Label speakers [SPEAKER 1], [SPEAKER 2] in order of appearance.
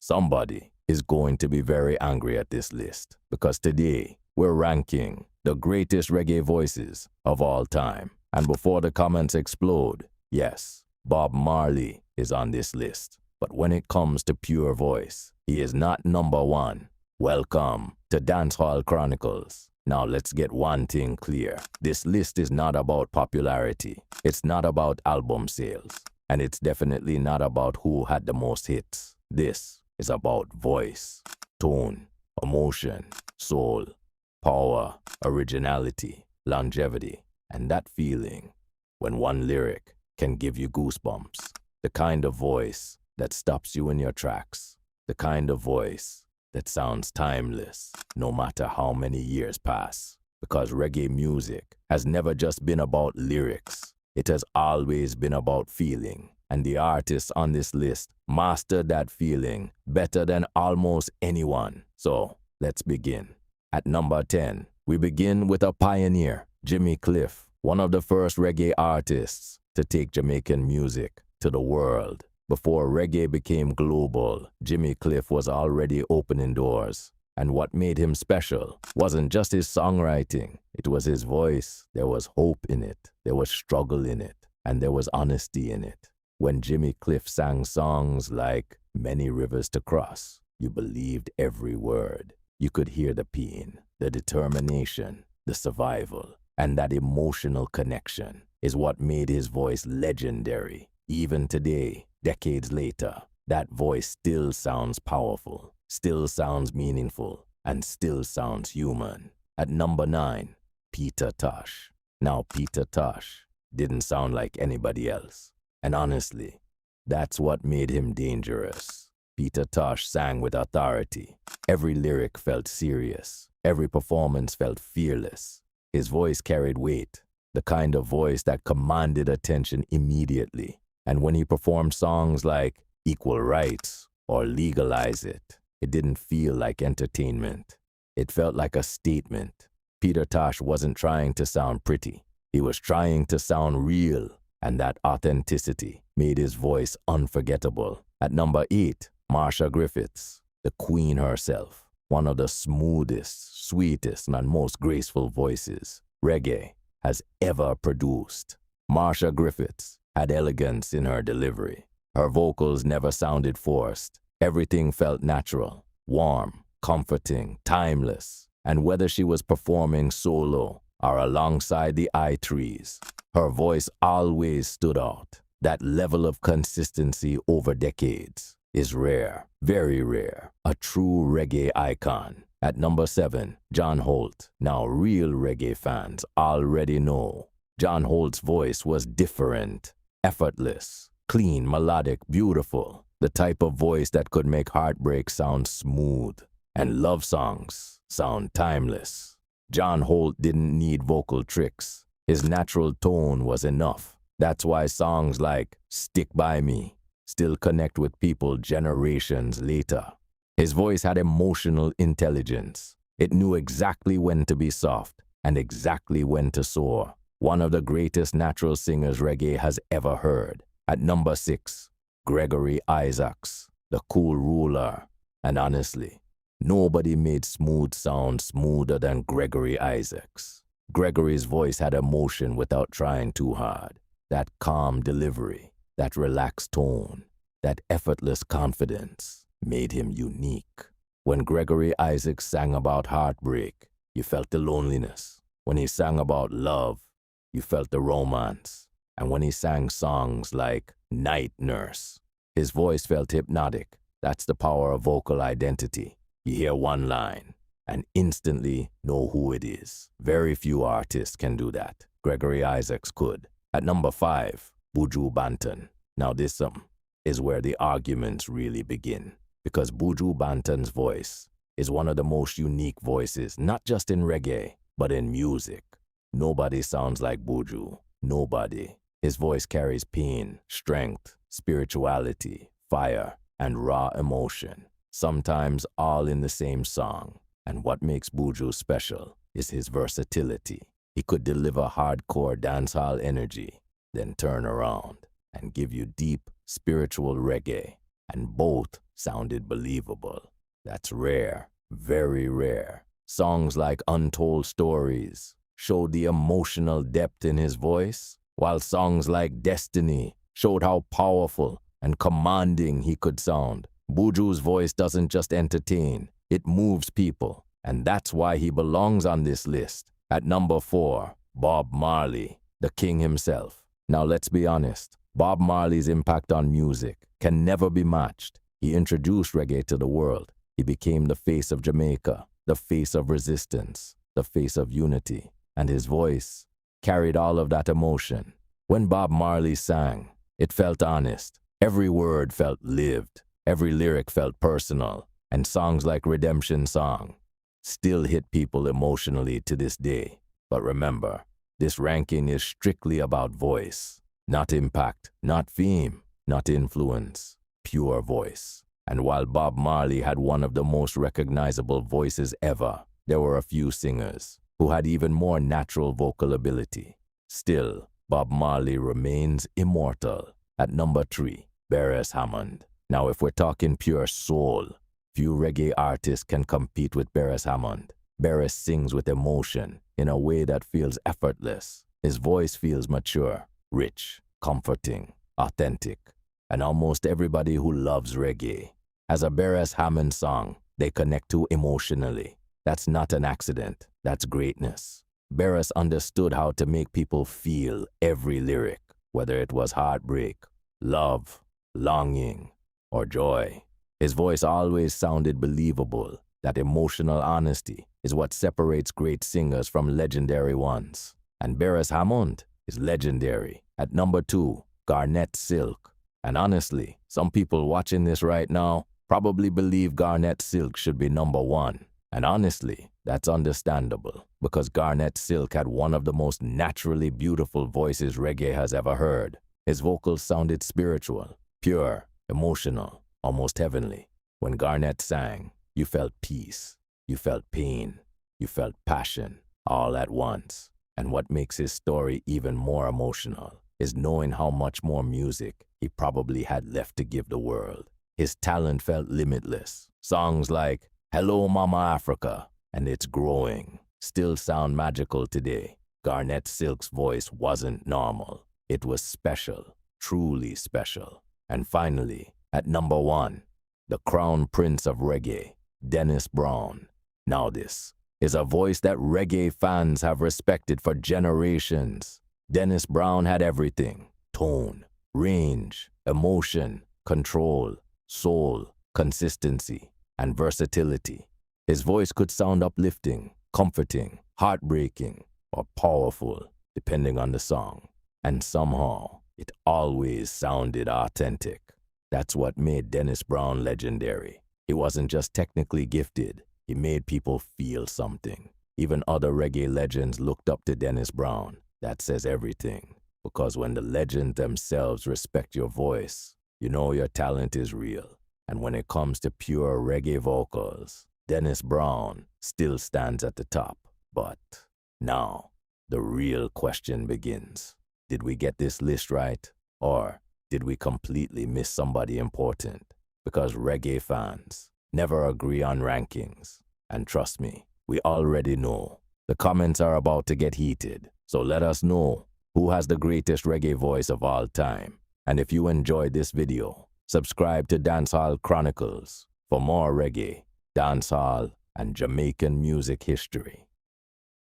[SPEAKER 1] Somebody is going to be very angry at this list because today we're ranking the greatest reggae voices of all time. And before the comments explode, yes, Bob Marley is on this list. But when it comes to pure voice, he is not number one. Welcome to Dancehall Chronicles. Now let's get one thing clear. This list is not about popularity. It's not about album sales. And it's definitely not about who had the most hits. This is about voice, tone, emotion, soul, power, originality, longevity, and that feeling when one lyric can give you goosebumps. The kind of voice that stops you in your tracks. The kind of voice that sounds timeless, no matter how many years pass. Because reggae music has never just been about lyrics. It has always been about feeling. And the artists on this list mastered that feeling better than almost anyone. So, let's begin. At number 10, we begin with a pioneer, Jimmy Cliff, one of the first reggae artists to take Jamaican music to the world. Before reggae became global, Jimmy Cliff was already opening doors. And what made him special wasn't just his songwriting. It was his voice. There was hope in it. There was struggle in it. And there was honesty in it. When Jimmy Cliff sang songs like Many Rivers to Cross, you believed every word. You could hear the pain, the determination, the survival, and that emotional connection is what made his voice legendary. Even today, decades later, that voice still sounds powerful, still sounds meaningful, and still sounds human. At number 9, Peter Tosh. Now, Peter Tosh didn't sound like anybody else. And honestly, that's what made him dangerous. Peter Tosh sang with authority. Every lyric felt serious. Every performance felt fearless. His voice carried weight, the kind of voice that commanded attention immediately. And when he performed songs like Equal Rights or Legalize It, it didn't feel like entertainment. It felt like a statement. Peter Tosh wasn't trying to sound pretty. He was trying to sound real. And that authenticity made his voice unforgettable. At number 8, Marcia Griffiths, the queen herself, one of the smoothest, sweetest, and most graceful voices reggae has ever produced. Marcia Griffiths had elegance in her delivery. Her vocals never sounded forced. Everything felt natural, warm, comforting, timeless. And whether she was performing solo or alongside the I-Trees, her voice always stood out. That level of consistency over decades is rare, very rare. A true reggae icon. At number 7, John Holt. Now, real reggae fans already know John Holt's voice was different, effortless, clean, melodic, beautiful. The type of voice that could make heartbreak sound smooth and love songs sound timeless. John Holt didn't need vocal tricks. His natural tone was enough. That's why songs like Stick By Me still connect with people generations later. His voice had emotional intelligence. It knew exactly when to be soft and exactly when to soar. One of the greatest natural singers reggae has ever heard. At number 6, Gregory Isaacs, the cool ruler. And honestly, nobody made smooth sound smoother than Gregory Isaacs. Gregory's voice had emotion without trying too hard. That calm delivery, that relaxed tone, that effortless confidence made him unique. When Gregory Isaacs sang about heartbreak, you felt the loneliness. When he sang about love, you felt the romance. And when he sang songs like Night Nurse, his voice felt hypnotic. That's the power of vocal identity. You hear one line and instantly know who it is. Very few artists can do that. Gregory Isaacs could. At number 5, Buju Banton. Now this is where the arguments really begin. Because Buju Banton's voice is one of the most unique voices, not just in reggae, but in music. Nobody sounds like Buju. Nobody. His voice carries pain, strength, spirituality, fire, and raw emotion. Sometimes all in the same song. And what makes Buju special is his versatility. He could deliver hardcore dancehall energy, then turn around and give you deep spiritual reggae. and both sounded believable. That's rare, very rare. Songs like Untold Stories showed the emotional depth in his voice, while songs like Destiny showed how powerful and commanding he could sound. Buju's voice doesn't just entertain, it moves people, and that's why he belongs on this list. At number 4, Bob Marley, the king himself. Now let's be honest, Bob Marley's impact on music can never be matched. He introduced reggae to the world. He became the face of Jamaica, the face of resistance, the face of unity, and his voice carried all of that emotion. When Bob Marley sang, it felt honest. Every word felt lived. Every lyric felt personal. And songs like Redemption Song still hit people emotionally to this day. But remember, this ranking is strictly about voice, not impact, not theme, not influence, pure voice. And while Bob Marley had one of the most recognizable voices ever, there were a few singers who had even more natural vocal ability. Still, Bob Marley remains immortal. At number 3, Beris Hammond. Now, if we're talking pure soul, few reggae artists can compete with Beris Hammond. Beris sings with emotion in a way that feels effortless. His voice feels mature, rich, comforting, authentic, and almost everybody who loves reggae has a Beris Hammond song they connect to emotionally. That's not an accident, that's greatness. Beris understood how to make people feel every lyric, whether it was heartbreak, love, longing, or joy. His voice always sounded believable. That emotional honesty is what separates great singers from legendary ones. And Beris Hammond is legendary. At number 2, Garnett Silk. And honestly, some people watching this right now probably believe Garnett Silk should be number 1. And honestly, that's understandable, because Garnett Silk had one of the most naturally beautiful voices reggae has ever heard. His vocals sounded spiritual, pure, emotional, almost heavenly. When Garnett sang, you felt peace, you felt pain, you felt passion, all at once. And what makes his story even more emotional is knowing how much more music he probably had left to give the world. His talent felt limitless. Songs like Hello Mama Africa and It's Growing still sound magical today. Garnett Silk's voice wasn't normal. It was special, truly special. And finally, at number 1, the crown prince of reggae, Dennis Brown. Now this is a voice that reggae fans have respected for generations. Dennis Brown had everything: tone, range, emotion, control, soul, consistency, and versatility. His voice could sound uplifting, comforting, heartbreaking, or powerful, depending on the song. And somehow, it always sounded authentic. That's what made Dennis Brown legendary. He wasn't just technically gifted, he made people feel something. Even other reggae legends looked up to Dennis Brown. That says everything, because when the legends themselves respect your voice, you know your talent is real. And when it comes to pure reggae vocals, Dennis Brown still stands at the top. But now, the real question begins. Did we get this list right? Or did we completely miss somebody important? Because reggae fans never agree on rankings. And trust me, we already know. The comments are about to get heated. So let us know who has the greatest reggae voice of all time. And if you enjoyed this video, subscribe to Dancehall Chronicles for more reggae, dancehall, and Jamaican music history.